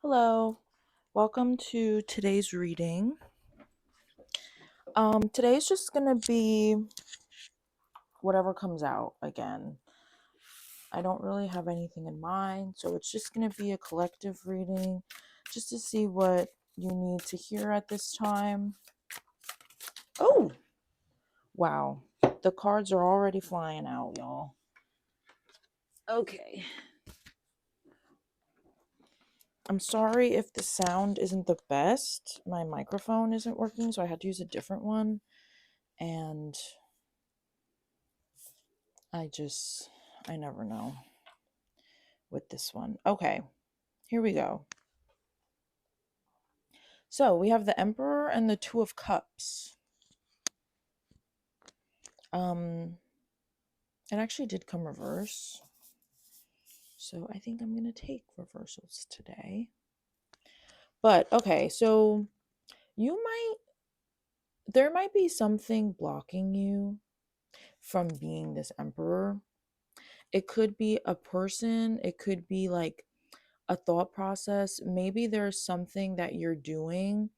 Hello, welcome to today's reading. Today's just gonna be whatever comes out again. I don't really have anything in mind, so it's just gonna be a collective reading just to see what you need to hear at this time. Oh, wow. The cards are already flying out, y'all. Okay. I'm sorry if the sound isn't the best. My microphone isn't working, so I had to use a different one. And I never know with this one. Okay, here we go. So we have the Emperor and the Two of Cups. It actually did come reverse. So I think I'm going to take reversals today. But okay, so there might be something blocking you from being this Emperor. It could be a person, it could be like a thought process. Maybe there's something that you're doing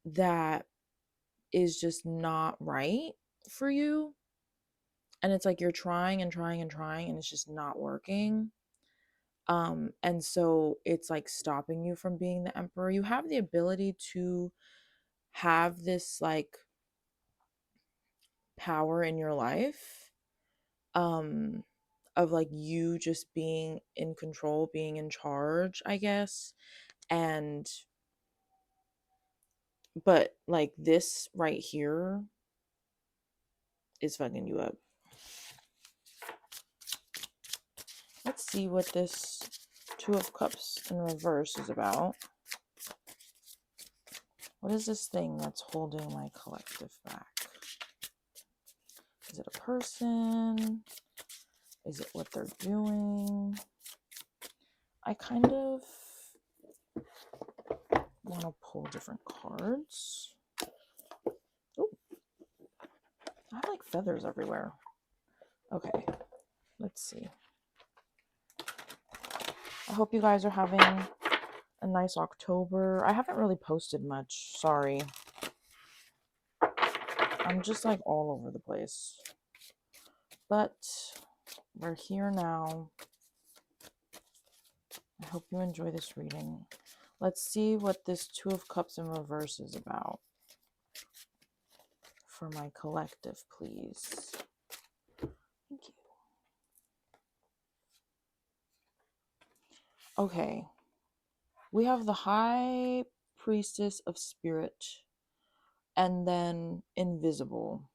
that is just not right for you. And it's like you're trying and trying and trying and it's just not working. And so it's like stopping you from being the emperor. You have the ability to have this like power in your life, um of like you just being in control, being in charge, I guess. And but like this right here is fucking you up. Let's see what this Two of Cups in reverse is about. What is this thing that's holding my collective back? Is it a person? Is it what they're doing? I kind of want to pull different cards. Oh, I have like feathers everywhere. Okay, let's see. I hope you guys are having a nice October. I haven't really posted much. Sorry. I'm just like all over the place. But we're here now. I hope you enjoy this reading. Let's see what this Two of Cups in reverse is about. For my collective, please. Thank you. Okay. We have the High Priestess of Spirit and then Invisible.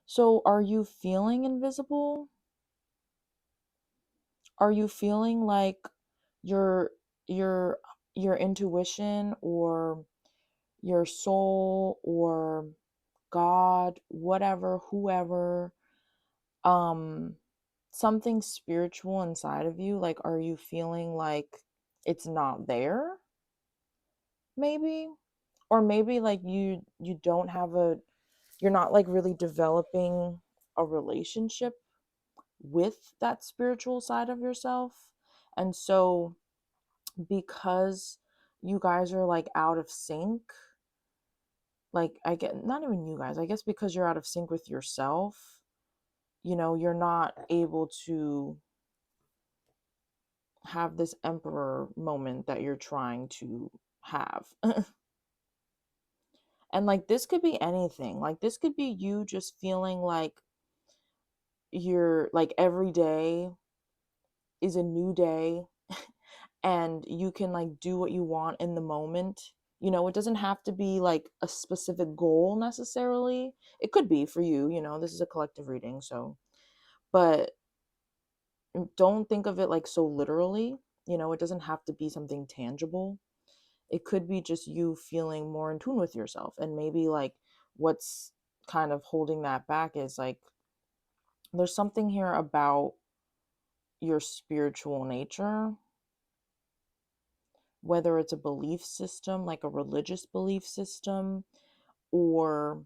So are you feeling invisible? Are you feeling like your your your intuition or your soul or God, whatever, whoever, um something spiritual inside of you, like are you feeling like it's not there? Maybe, or maybe like you don't have a you're not like really developing a relationship with that spiritual side of yourself. And so because you guys are like out of sync, like I get, not even you guys, I guess because you're out of sync with yourself, you're not able to have this emperor moment that you're trying to have. And like this could be anything. Like this could be you just feeling like you're like every day is a new day and you can like do what you want in the moment. It doesn't have to be like a specific goal necessarily. It could be for you, this is a collective reading, so but don't think of it like so literally. It doesn't have to be something tangible. It could be just you feeling more in tune with yourself. And maybe like what's kind of holding that back is like there's something here about your spiritual nature, whether it's a belief system, like a religious belief system, or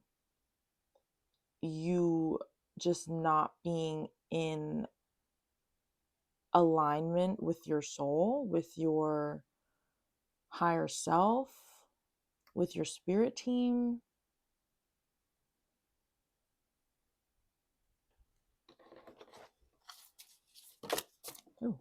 you just not being in alignment with your soul, with your higher self, with your spirit team. Ooh.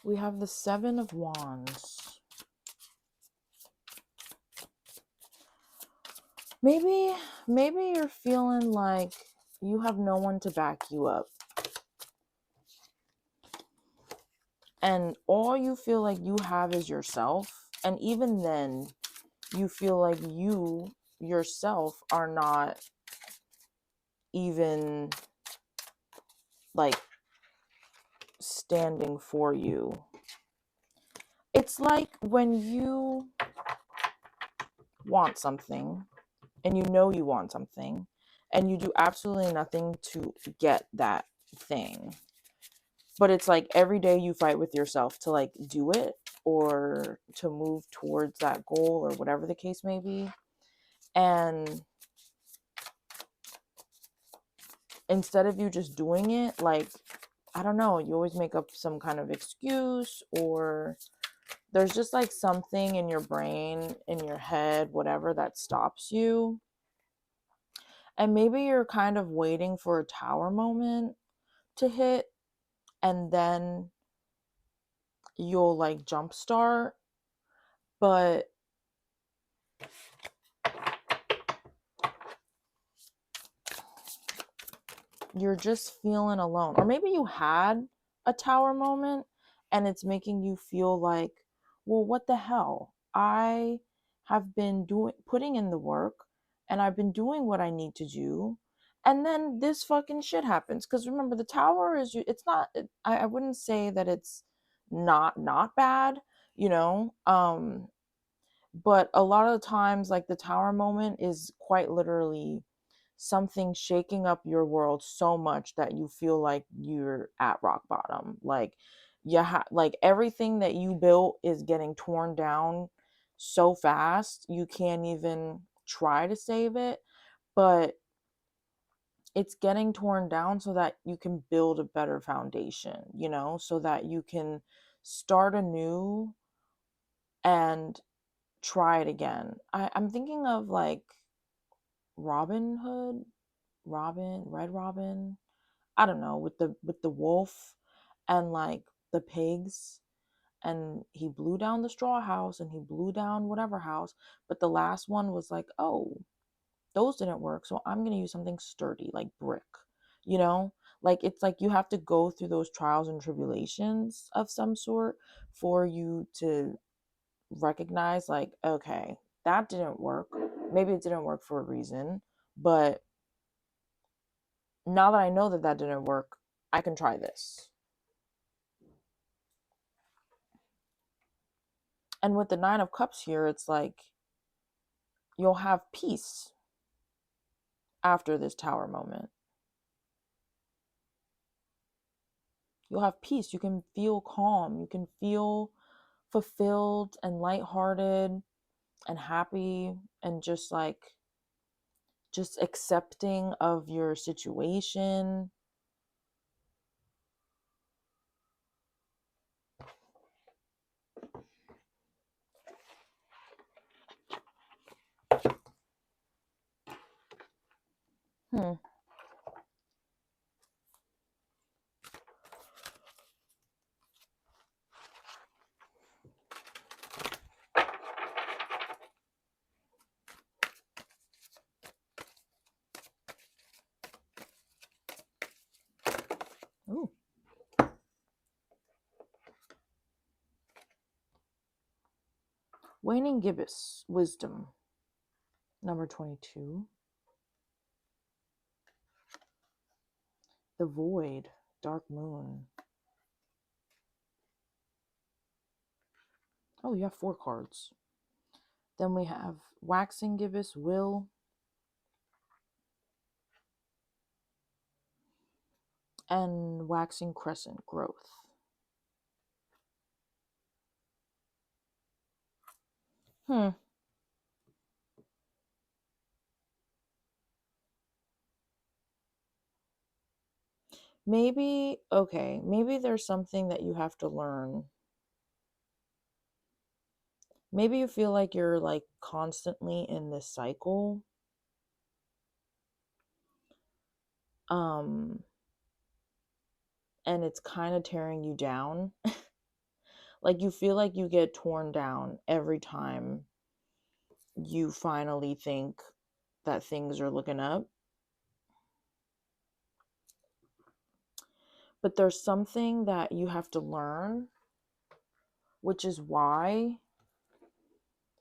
We have the Seven of Wands. Maybe you're feeling like you have no one to back you up. And all you feel like you have is yourself. And even then, you feel like you yourself are not even like standing for you. It's like when you want something and you know you want something and you do absolutely nothing to get that thing. But it's like every day you fight with yourself to like do it or to move towards that goal or whatever the case may be. And instead of you just doing it, like, I don't know, you always make up some kind of excuse, or there's just like something in your brain, in your head, whatever, that stops you. And maybe you're kind of waiting for a tower moment to hit, and then you'll like jumpstart. But you're just feeling alone. Or maybe you had a tower moment and it's making you feel like, well, what the hell? I have been putting in the work, and I've been doing what I need to do, and then this fucking shit happens. Because remember, the tower is, it's not, I wouldn't say that it's not bad, you know. But a lot of the times, like, the tower moment is quite literally something shaking up your world so much that you feel like you're at rock bottom. Like, like everything that you built is getting torn down so fast you can't even try to save it. But it's getting torn down so that you can build a better foundation, you know, so that you can start anew and try it again. I'm thinking of like Robin Hood, Red Robin, I don't know, with the wolf and like the pigs, and he blew down the straw house and he blew down whatever house, but the last one was like, oh, those didn't work, so I'm going to use something sturdy like brick, you know? Like, it's like you have to go through those trials and tribulations of some sort for you to recognize, like, okay, that didn't work. Maybe it didn't work for a reason, but now that I know that that didn't work, I can try this. And with the Nine of Cups here, it's like you'll have peace after this tower moment. You'll have peace. You can feel calm. You can feel fulfilled and lighthearted and happy and just accepting of your situation. Hmm. Ooh. Waning Gibbous, Wisdom, number 22. The Void, Dark Moon. Oh, you have 4 cards. Then we have Waxing Gibbous, Will, and Waxing Crescent, Growth. Hmm. Maybe, okay, maybe there's something that you have to learn. Maybe you feel like you're like constantly in this cycle. Um, and it's kind of tearing you down. Like you feel like you get torn down every time you finally think that things are looking up. But there's something that you have to learn, which is why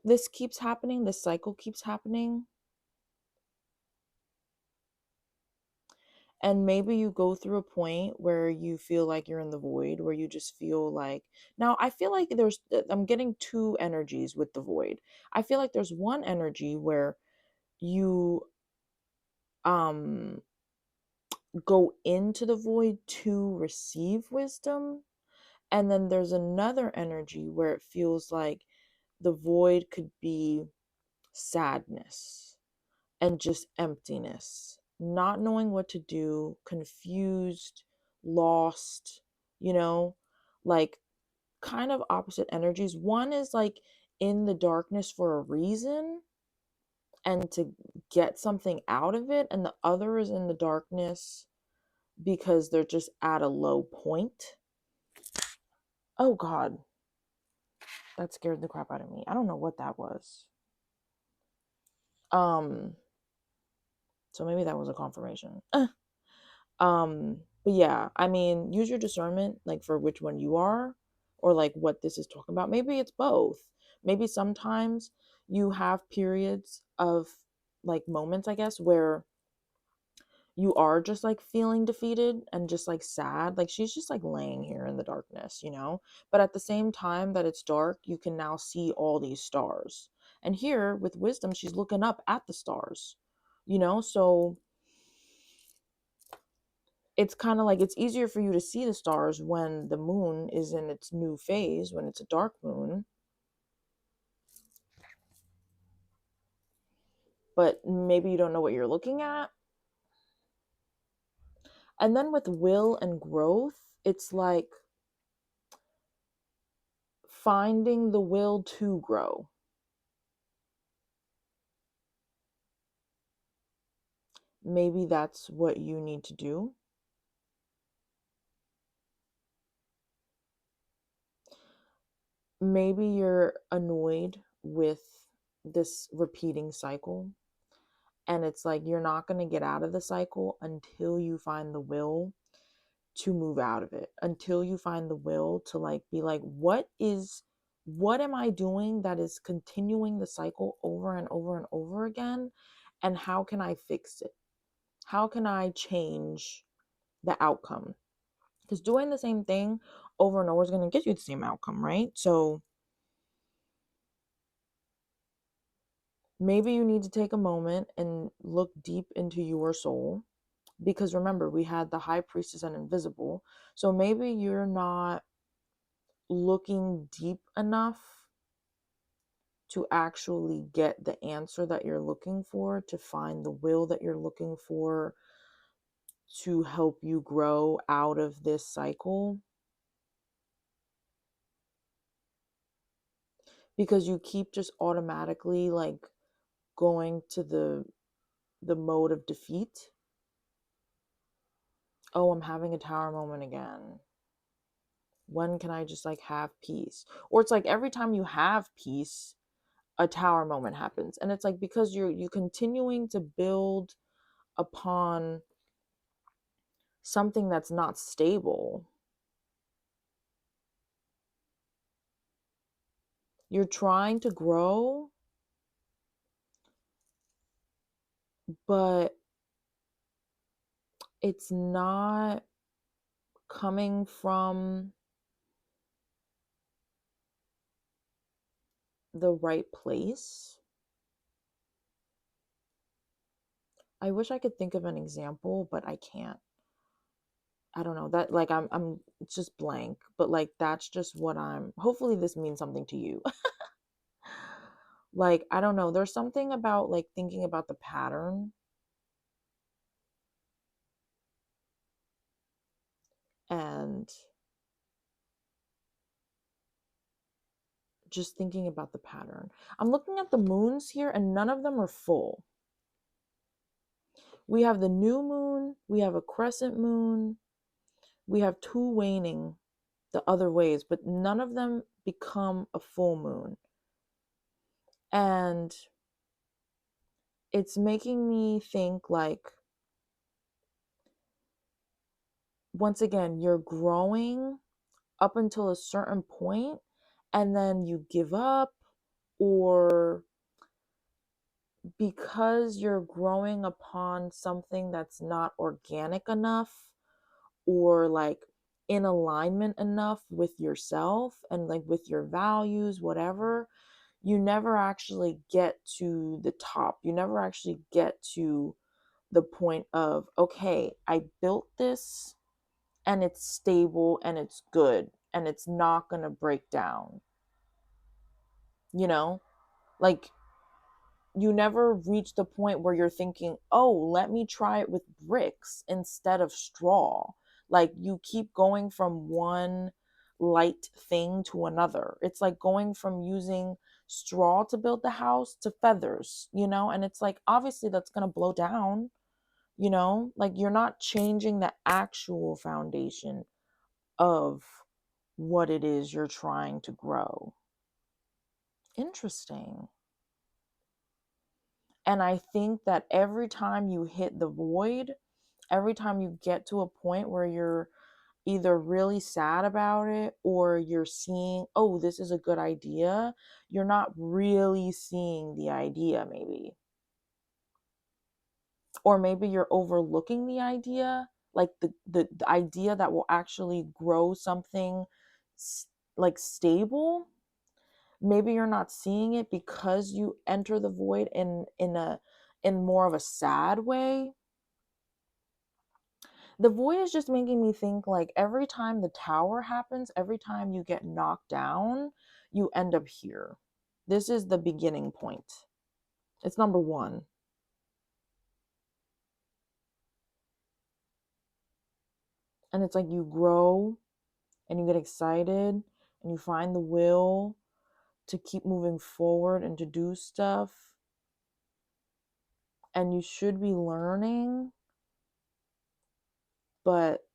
this keeps happening, this cycle keeps happening. And maybe you go through a point where you feel like you're in the void, where you just feel like, now I feel like I'm getting two energies with the void. I feel like there's one energy where you um go into the void to receive wisdom, and then there's another energy where it feels like the void could be sadness and just emptiness, not knowing what to do, confused, lost, you know, like kind of opposite energies. One is like in the darkness for a reason and to get something out of it, and the other is in the darkness because they're just at a low point. Oh God, that scared the crap out of me. I don't know what that was. Um, so maybe that was a confirmation. But yeah, I mean, use your discernment like for which one you are or like what this is talking about. Maybe it's both. Maybe sometimes you have periods of like moments, I guess, where you are just like feeling defeated and just like sad. Like she's just like laying here in the darkness, you know? But at the same time that it's dark, you can now see all these stars. And here with wisdom, she's looking up at the stars, you know? So it's kind of like it's easier for you to see the stars when the moon is in its new phase, when it's a dark moon. But maybe you don't know what you're looking at. And then with will and growth, it's like finding the will to grow. Maybe that's what you need to do. Maybe you're annoyed with this repeating cycle. And it's like you're not going to get out of the cycle until you find the will to move out of it, until you find the will to like be like, what am I doing that is continuing the cycle over and over and over again? And how can I fix it? How can I change the outcome? Because doing the same thing over and over is going to get you the same outcome, right? So maybe you need to take a moment and look deep into your soul. Because remember, we had the high priestess and invisible. So maybe you're not looking deep enough to actually get the answer that you're looking for, to find the will that you're looking for, to help you grow out of this cycle. Because you keep just automatically like going to the mode of defeat. Oh, I'm having a tower moment again. When can I just like have peace? Or it's like every time you have peace, a tower moment happens. And it's like because you're continuing to build upon something that's not stable. You're trying to grow, but it's not coming from the right place. I wish I could think of an example, but I can't. I don't know. That like I'm it's just blank, but like that's just what I'm hopefully this means something to you. Like, I don't know, there's something about like thinking about the pattern and just thinking about the pattern. I'm looking at the moons here and none of them are full. We have the new moon, we have a crescent moon, we have two waning the other ways, but none of them become a full moon. And it's making me think like, once again, you're growing up until a certain point and then you give up, or because you're growing upon something that's not organic enough or like in alignment enough with yourself and like with your values, whatever, you never actually get to the top. You never actually get to the point of, okay, I built this and it's stable and it's good and it's not going to break down. You know, like you never reach the point where you're thinking, oh, let me try it with bricks instead of straw. Like you keep going from one light thing to another. It's like going from using straw to build the house to feathers, you know? And it's like, obviously, that's going to blow down, you know? Like you're not changing the actual foundation of what it is you're trying to grow. Interesting. And I think that every time you hit the void, every time you get to a point where you're either really sad about it or you're seeing, oh, this is a good idea, you're not really seeing the idea, maybe. Or maybe you're overlooking the idea, like the idea that will actually grow something like stable. Maybe you're not seeing it because you enter the void in more of a sad way. The void is just making me think like every time the tower happens, every time you get knocked down, you end up here. This is the beginning point. It's number one. And it's like you grow and you get excited and you find the will to keep moving forward and to do stuff. And you should be learning, but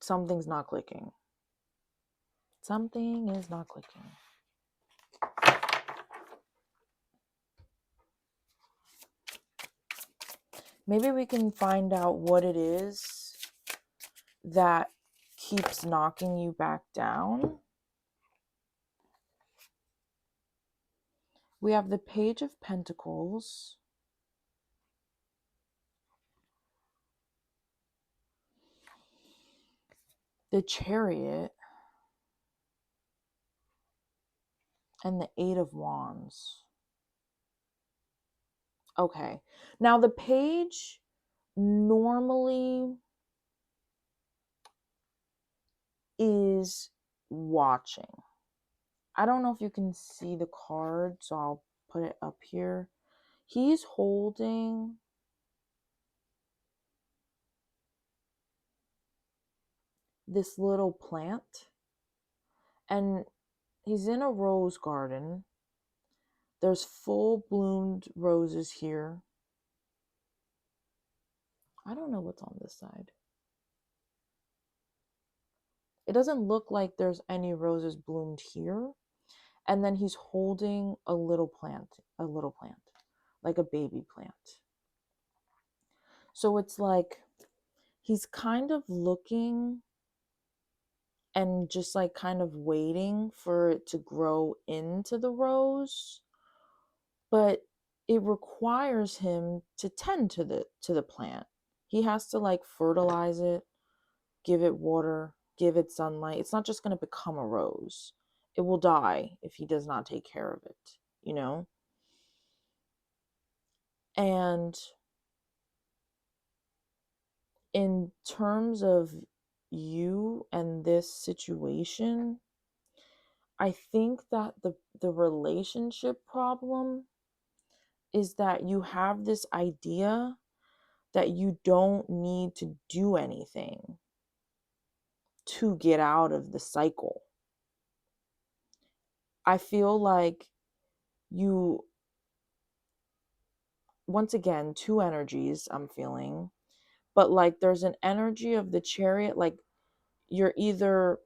something's not clicking. Something is not clicking. Maybe we can find out what it is that keeps knocking you back down. We have the Page of Pentacles, the Chariot, and the Eight of Wands. Okay, now the Page normally is watching. I don't know if you can see the card, so I'll put it up here. He's holding this little plant, and he's in a rose garden. There's full bloomed roses here. I don't know what's on this side. It doesn't look like there's any roses bloomed here. And then he's holding a little plant, like a baby plant. So it's like he's kind of looking and just like kind of waiting for it to grow into the rose. But it requires him to tend to the plant. He has to like fertilize it, give it water, give it sunlight. It's not just going to become a rose. It will die if he does not take care of it, you know? And in terms of you and this situation, I think that the relationship problem is that you have this idea that you don't need to do anything to get out of the cycle. I feel like you, once again, two energies I'm feeling, but like there's an energy of the Chariot, like you're either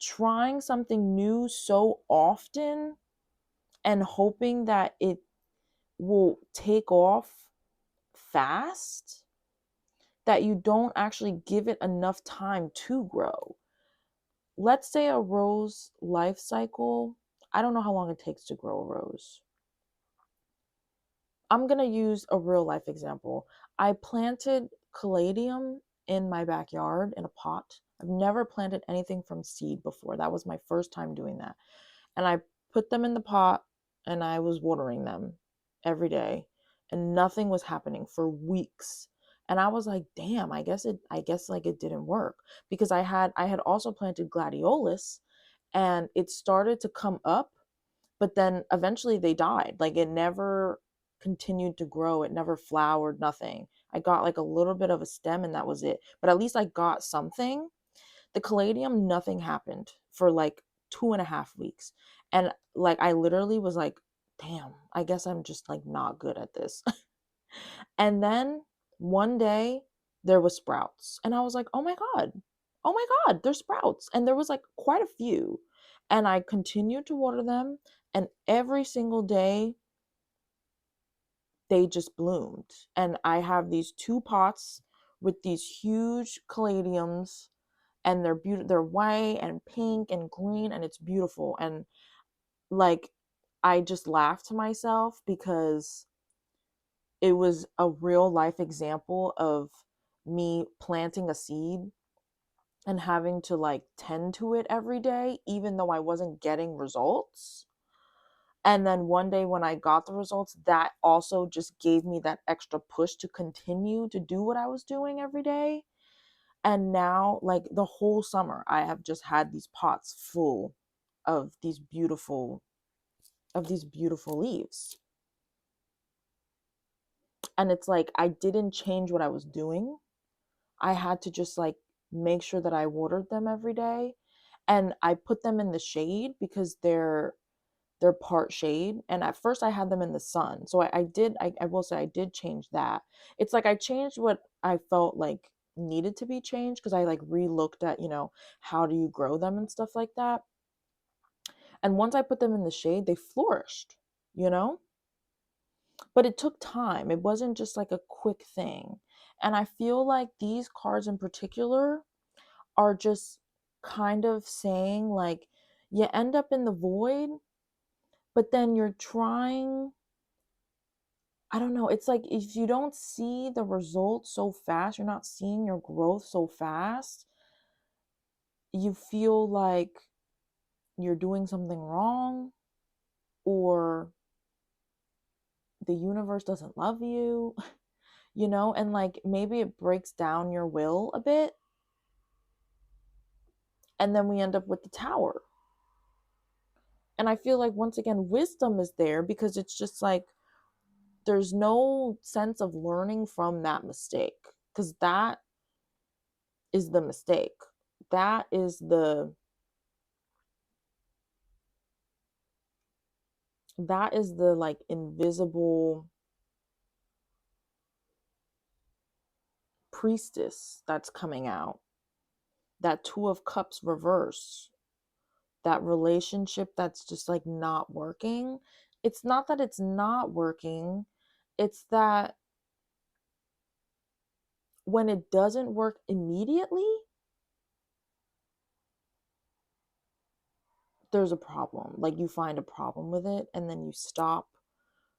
trying something new so often and hoping that it will take off fast that you don't actually give it enough time to grow. Let's say a rose life cycle, I don't know how long it takes to grow a rose. I'm going to use a real life example. I planted caladium in my backyard in a pot. I've never planted anything from seed before. That was my first time doing that. And I put them in the pot and I was watering them every day and nothing was happening for weeks. And I was like, damn, I guess like it didn't work because I had also planted gladiolus and it started to come up, but then eventually they died. Like it never continued to grow. It never flowered, nothing. I got like a little bit of a stem and that was it. But at least I got something. The caladium, nothing happened for like 2.5 weeks. And like I literally was like, damn, I guess I'm just like not good at this. And then one day there was sprouts. And I was like, oh my God. Oh my God, there's sprouts. And there was like quite a few. And I continued to water them. And every single day they just bloomed. And I have these two pots with these huge caladiums and they're beautiful. They're white and pink and green and it's beautiful. And like I just laughed to myself because it was a real life example of me planting a seed and having to like tend to it every day even though I wasn't getting results. And then one day when I got the results, that also just gave me that extra push to continue to do what I was doing every day. And now like the whole summer I have just had these pots full of these beautiful leaves. And it's like I didn't change what I was doing. I had to just like make sure that I watered them every day and I put them in the shade because they're part shade. And at first I had them in the sun. So I will say I did change that. It's like I changed what I felt like needed to be changed because I like re-looked at, how do you grow them and stuff like that. And once I put them in the shade, they flourished, you know? But it took time. It wasn't just like a quick thing. And I feel like these cards in particular are just kind of saying like you end up in the void, but then you're trying. I don't know. It's like if you don't see the results so fast, you're not seeing your growth so fast, you feel like you're doing something wrong or the universe doesn't love you, and like maybe it breaks down your will a bit. And then we end up with the tower. And I feel like once again, wisdom is there because it's just like there's no sense of learning from that mistake because that is the mistake. That is the like invisible priestess that's coming out. That two of cups reverse. That relationship that's just like not working. It's not that it's not working. It's that when it doesn't work immediately, there's a problem. Like you find a problem with it and then you stop,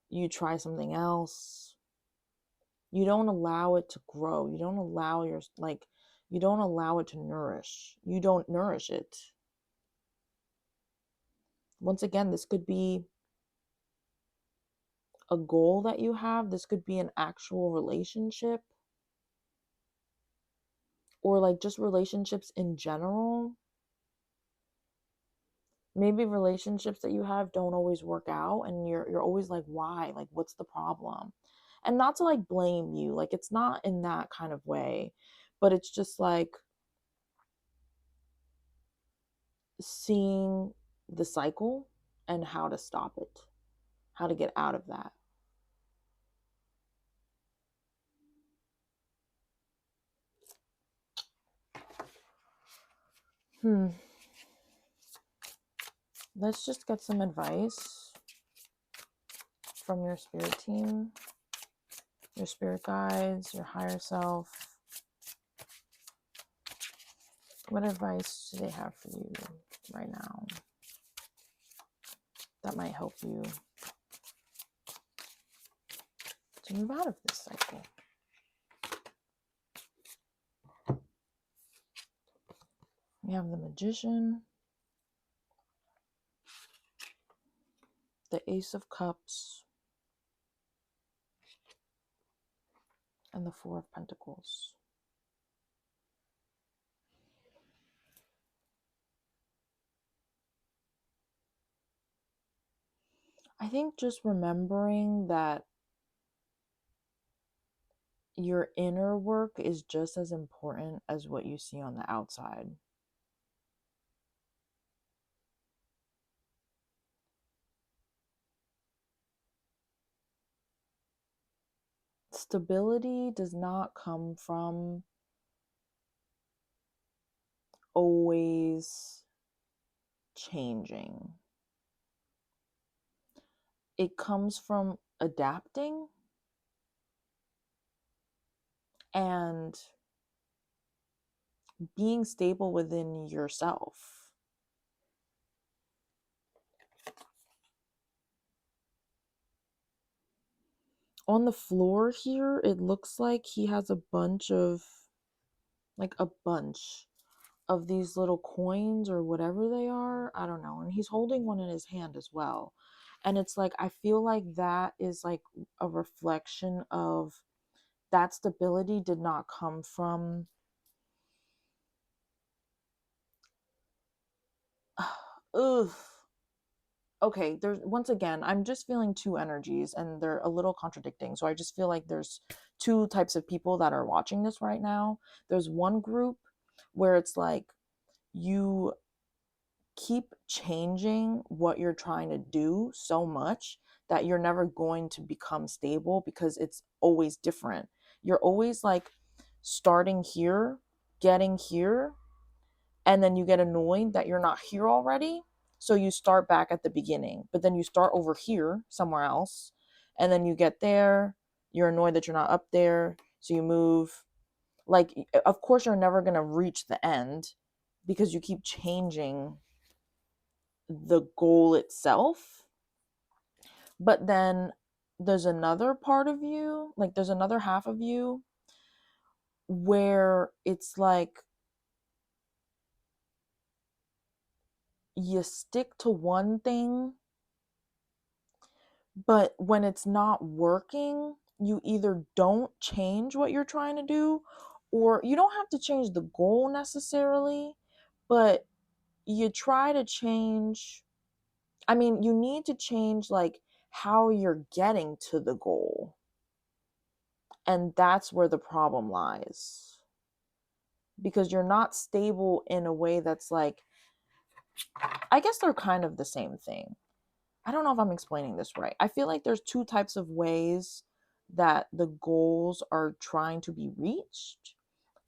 you try something else. You don't allow it to grow. You don't allow you don't allow it to nourish. You don't nourish it. Once again, this could be a goal that you have. This could be an actual relationship or like just relationships in general. maybe relationships that you have don't always work out, and you're always like, why? Like, what's the problem? And not to like blame you, like it's not in that kind of way, but it's just like seeing the cycle and how to stop it, how to get out of that. Let's just get some advice from your spirit team, your spirit guides, your higher self. What advice do they have for you right now that might help you to move out of this cycle? We have the Magician, the Ace of Cups, and the Four of Pentacles. I think just remembering that your inner work is just as important as what you see on the outside. Stability does not come from always changing. It comes from adapting and being stable within yourself. On the floor here, it looks like he has a bunch of these little coins or whatever they are. I don't know. And he's holding one in his hand as well. And it's like, I feel like that is like a reflection of that stability did not come from ugh. Okay, there's once again, I'm just feeling two energies and they're a little contradicting. So I just feel like there's two types of people that are watching this right now. There's one group where it's like you keep changing what you're trying to do so much that you're never going to become stable because it's always different. You're always like starting here, getting here, and then you get annoyed that you're not here already. So you start back at the beginning, but then you start over here somewhere else, and then you get there, you're annoyed that you're not up there, so you move. Like, of course, you're never going to reach the end because you keep changing the goal itself. But then there's another part of you, like there's another half of you where it's like you stick to one thing, but when it's not working, you either don't change what you're trying to do, or you don't have to change the goal necessarily, but you try to change. I mean, you need to change like how you're getting to the goal. And that's where the problem lies. Because you're not stable in a way that's like, I guess they're kind of the same thing. I don't know if I'm explaining this right. I feel like there's two types of ways that the goals are trying to be reached.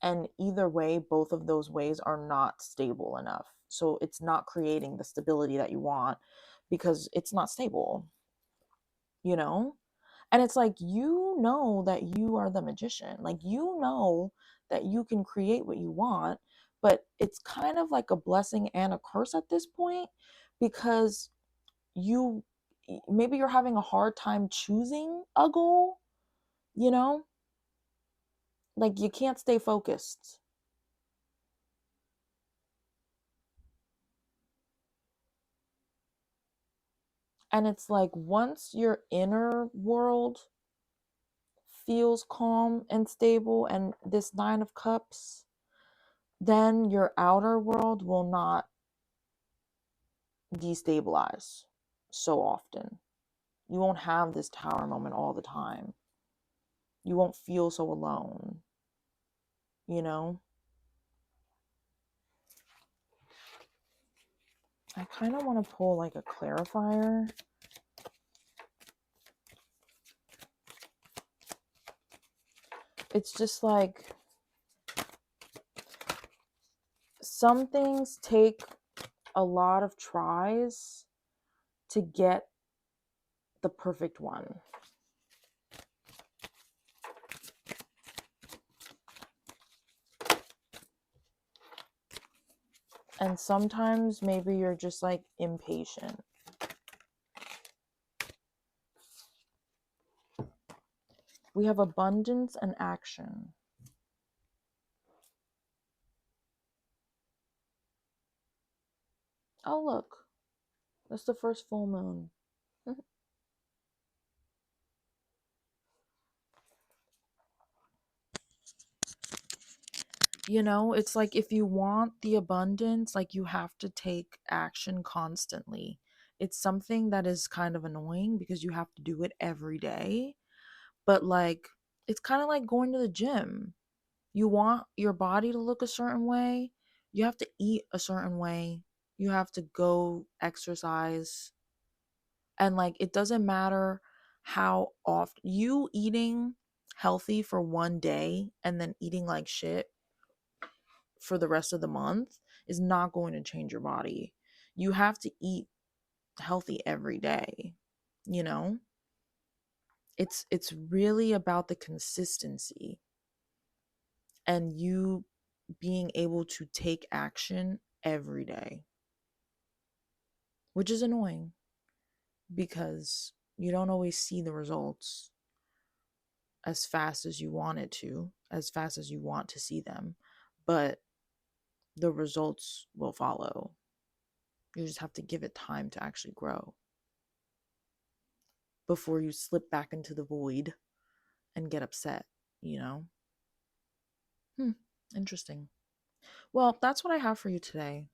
And either way, both of those ways are not stable enough. So it's not creating the stability that you want because it's not stable, you know? And it's like, you know that you are the magician. Like, you know that you can create what you want, but it's kind of like a blessing and a curse at this point because you maybe you're having a hard time choosing a goal, you know? Like, you can't stay focused. And it's like once your inner world feels calm and stable and this 9 of Cups, then your outer world will not destabilize so often. You won't have this tower moment all the time. You won't feel so alone, you know? I kind of want to pull like a clarifier. It's just like some things take a lot of tries to get the perfect one. And sometimes maybe you're just like impatient. We have abundance and action. Oh, look. That's the first full moon. You know, it's like if you want the abundance, like you have to take action constantly. It's something that is kind of annoying because you have to do it every day. But like, it's kind of like going to the gym. You want your body to look a certain way, you have to eat a certain way, you have to go exercise. And like, it doesn't matter how often you eating healthy for one day and then eating like shit for the rest of the month is not going to change your body. You have to eat healthy every day, you know? It's really about the consistency and you being able to take action every day, which is annoying because you don't always see the results as fast as you want it to, as fast as you want to see them, but the results will follow. You just have to give it time to actually grow before you slip back into the void and get upset, you know? Interesting. Well, that's what I have for you today.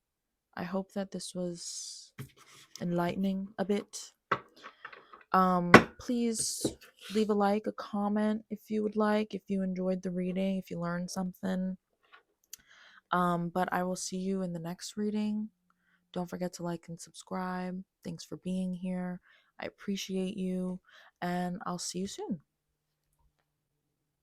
I hope that this was enlightening a bit. Please leave a like, a comment if you would like, if you enjoyed the reading, if you learned something. But I will see you in the next reading. Don't forget to like and subscribe. Thanks for being here. I appreciate you, and I'll see you soon.